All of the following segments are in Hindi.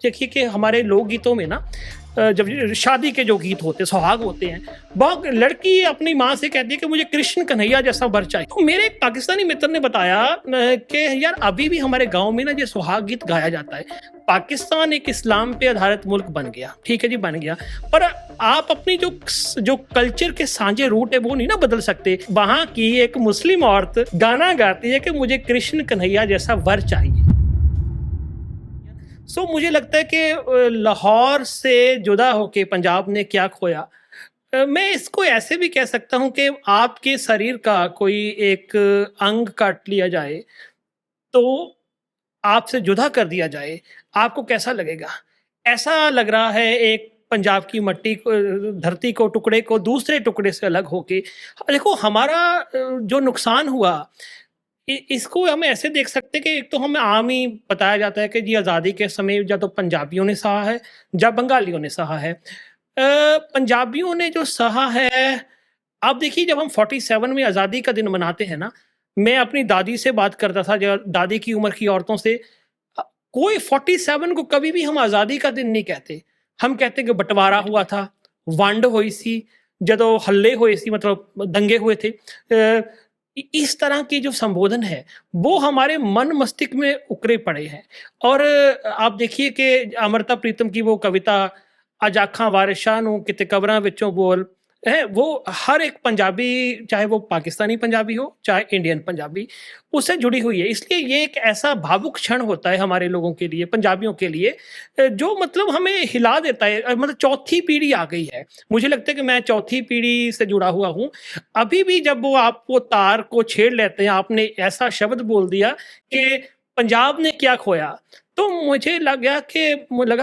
देखिए कि हमारे लोकगीतों में ना जब शादी के जो गीत होते हैं, सुहाग होते हैं, बहुत लड़की अपनी माँ से कहती है कि मुझे कृष्ण कन्हैया जैसा वर चाहिए। तो मेरे एक पाकिस्तानी मित्र ने बताया कि यार अभी भी हमारे गांव में ना ये सुहाग गीत गाया जाता है। पाकिस्तान एक इस्लाम पे आधारित मुल्क बन गया, ठीक है जी, बन गया, पर आप अपनी जो जो कल्चर के सांझे रूट है वो नहीं ना बदल सकते। वहां की एक मुस्लिम औरत गाना गाती है कि मुझे कृष्ण कन्हैया जैसा वर चाहिए। मुझे लगता है कि लाहौर से जुदा होके पंजाब ने क्या खोया। मैं इसको ऐसे भी कह सकता हूं कि आपके शरीर का कोई एक अंग काट लिया जाए तो आपसे जुदा कर दिया जाए, आपको कैसा लगेगा? ऐसा लग रहा है एक पंजाब की मट्टी को, धरती को, टुकड़े को दूसरे टुकड़े से अलग होके। देखो हमारा जो नुकसान हुआ इसको हम ऐसे देख सकते हैं कि एक तो हमें आम ही बताया जाता है कि जी आज़ादी के समय या तो पंजाबियों ने सहा है या बंगालियों ने सहा है। पंजाबियों ने जो सहा है, आप देखिए जब हम 47 में आज़ादी का दिन मनाते हैं ना, मैं अपनी दादी से बात करता था, जो दादी की उम्र की औरतों से, कोई 47 को कभी भी हम आज़ादी का दिन नहीं कहते। हम कहते कि बंटवारा हुआ था, वंड हुई सी, जदों हल्ले हुए सी, मतलब दंगे हुए थे। इस तरह की जो संबोधन है वो हमारे मन मस्तिष्क में उकरे पड़े हैं। और आप देखिए कि अमृता प्रीतम की वो कविता अज आखां वारिशां नूं किते कबरां विचों बोल है, वो हर एक पंजाबी, चाहे वो पाकिस्तानी पंजाबी हो चाहे इंडियन पंजाबी, उससे जुड़ी हुई है। इसलिए ये एक ऐसा भावुक क्षण होता है हमारे लोगों के लिए, पंजाबियों के लिए, जो मतलब हमें हिला देता है। मतलब चौथी पीढ़ी आ गई है, मुझे लगता है कि मैं चौथी पीढ़ी से जुड़ा हुआ हूँ। अभी भी जब वो आपको तार को छेड़ लेते हैं, आपने ऐसा शब्द बोल दिया कि पंजाब ने क्या खोया, तो मुझे लगा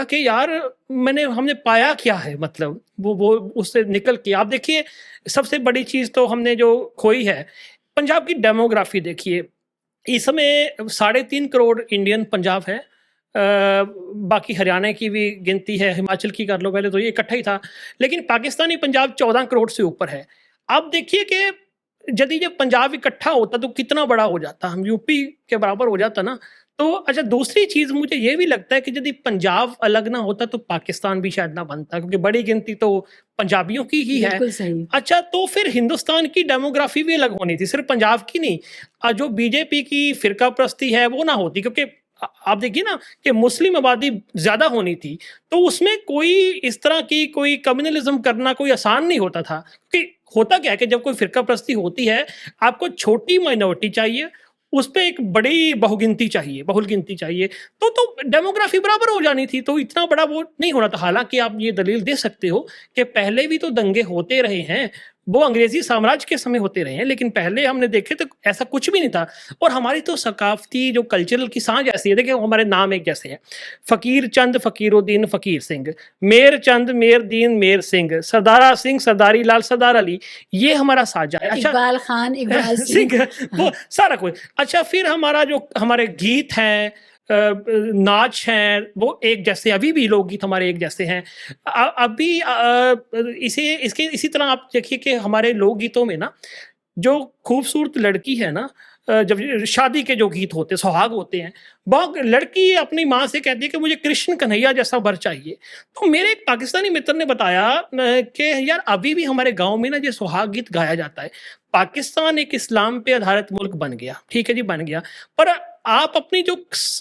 कि यार हमने पाया क्या है, मतलब वो उससे निकल के आप देखिए सबसे बड़ी चीज तो हमने जो खोई है, पंजाब की डेमोग्राफी देखिए। इस समय 3.5 करोड़ इंडियन पंजाब है। बाकी हरियाणा की भी गिनती है, हिमाचल की कर लो, पहले तो ये इकट्ठा ही था, लेकिन पाकिस्तानी पंजाब 14 करोड़ से ऊपर है। आप देखिए कि यदि जब पंजाब इकट्ठा होता तो कितना बड़ा हो जाता, हम यूपी के बराबर हो जाता ना। तो अच्छा, दूसरी चीज मुझे ये भी लगता है कि यदि पंजाब अलग ना होता तो पाकिस्तान भी शायद ना बनता, क्योंकि बड़ी गिनती तो पंजाबियों की ही है। बिल्कुल सही। अच्छा, तो फिर हिंदुस्तान की डेमोग्राफी भी अलग होनी थी, सिर्फ पंजाब की नहीं। जो बीजेपी की फिरका प्रस्ती है वो ना होती, क्योंकि आप देखिए ना कि मुस्लिम आबादी ज्यादा होनी थी, तो उसमें कोई इस तरह की कोई कम्युनलिज्म करना कोई आसान नहीं होता था। क्योंकि होता क्या है कि जब कोई फिरका प्रस्ती होती है, आपको छोटी माइनॉरिटी चाहिए, उस पे एक बड़ी बहुगिनती चाहिए, बहुल गिनती चाहिए, तो डेमोग्राफी बराबर हो जानी थी, तो इतना बड़ा वो नहीं होना था। हालांकि आप ये दलील दे सकते हो कि पहले भी तो दंगे होते रहे हैं, वो अंग्रेजी साम्राज्य के समय होते रहे हैं, लेकिन पहले हमने देखे तो ऐसा कुछ भी नहीं था। और हमारी तो सकाफती जो कल्चरल की सांझ ऐसी है, देखिए हमारे नाम एक जैसे हैं, फकीर चंद फकीरुद्दीन फकीर सिंह, मेर चंद मेर दीन मेर सिंह, सरदारा सिंह सरदारी लाल सरदार अली, ये हमारा साझा है। अच्छा, इकबाल खान इकबाल सिंह, वो सारा कुछ। अच्छा, फिर हमारा जो हमारे गीत हैं, नाच हैं, वो एक जैसे, अभी भी लोकगीत हमारे एक जैसे हैं। अभी इसी तरह आप देखिए कि हमारे लोकगीतों में ना जो खूबसूरत लड़की है ना, जब शादी के जो गीत होते हैं, सुहाग होते हैं, बहुत लड़की अपनी माँ से कहती है कि मुझे कृष्ण कन्हैया जैसा वर चाहिए। तो मेरे एक पाकिस्तानी मित्र ने बताया कि यार अभी भी हमारे गांव में ना ये सुहाग गीत गाया जाता है। पाकिस्तान एक इस्लाम पे आधारित मुल्क बन गया, ठीक है जी, बन गया, पर आप अपनी जो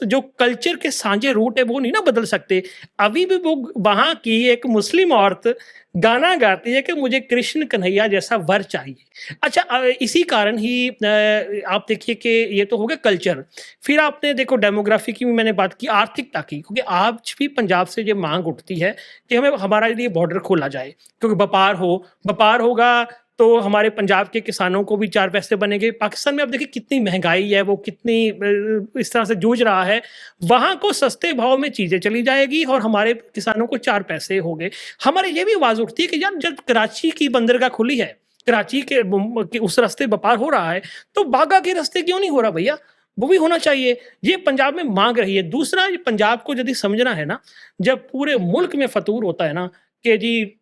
जो कल्चर के सांझे रूट है वो नहीं ना बदल सकते। अभी भी वो वहां की एक मुस्लिम औरत गाना गाती है कि मुझे कृष्ण कन्हैया जैसा वर चाहिए। अच्छा, इसी कारण ही आप देखिए कि ये तो हो गया कल्चर। फिर आपने देखो डेमोग्राफी की भी मैंने बात की, आर्थिकता की, क्योंकि आज भी पंजाब से ये मांग उठती है कि हमें हमारे लिए बॉर्डर खोला जाए, क्योंकि व्यापार होगा तो हमारे पंजाब के किसानों को भी 4 पैसे बनेंगे। पाकिस्तान में आप देखिए कितनी महंगाई है, वो कितनी इस तरह से जूझ रहा है, वहां को सस्ते भाव में चीजें चली जाएगी और हमारे किसानों को 4 पैसे हो गए। हमारे ये भी आवाज उठती है कि यार जब कराची की बंदरगाह खुली है, कराची के उस रास्ते व्यापार हो रहा है, तो बागा के रास्ते क्यों नहीं हो रहा भैया? वो भी होना चाहिए। ये पंजाब में मांग रही है। दूसरा, पंजाब को यदि समझना है ना, जब पूरे मुल्क में फतूर होता है ना कि जी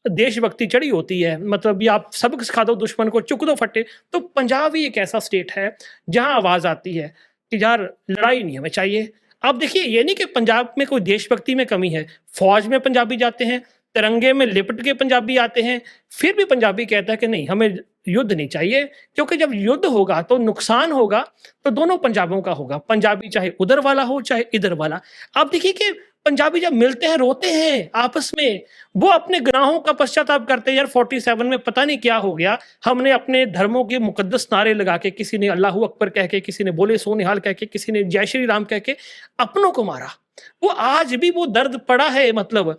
देशभक्ति चढ़ी होती है, मतलब ये आप सबक सिखा दो दुश्मन को, चुक दो फटे, तो पंजाब ही एक ऐसा स्टेट है जहां आवाज आती है कि यार लड़ाई नहीं हमें चाहिए, आप देखिए, ये नहीं कि पंजाब में कोई देशभक्ति में कमी है, फौज में पंजाबी जाते हैं, तिरंगे में लिपट के पंजाबी आते हैं, फिर भी पंजाबी कहता है कि नहीं, हमें युद्ध नहीं चाहिए, क्योंकि जब युद्ध होगा तो नुकसान होगा, तो दोनों पंजाबों का होगा, पंजाबी चाहे उधर वाला हो चाहे इधर वाला। आप देखिए कि पंजाबी जब मिलते हैं रोते हैं आपस में, वो अपने गुनाहों का पश्चाताप करते हैं। यार 47 में पता नहीं क्या हो गया, हमने अपने धर्मों के मुकद्दस नारे लगा के, किसी ने अल्लाह अकबर कह के, किसी ने बोले सो निहाल कह के, किसी ने जय श्री राम कह के अपनों को मारा। वो आज भी वो दर्द पड़ा है, मतलब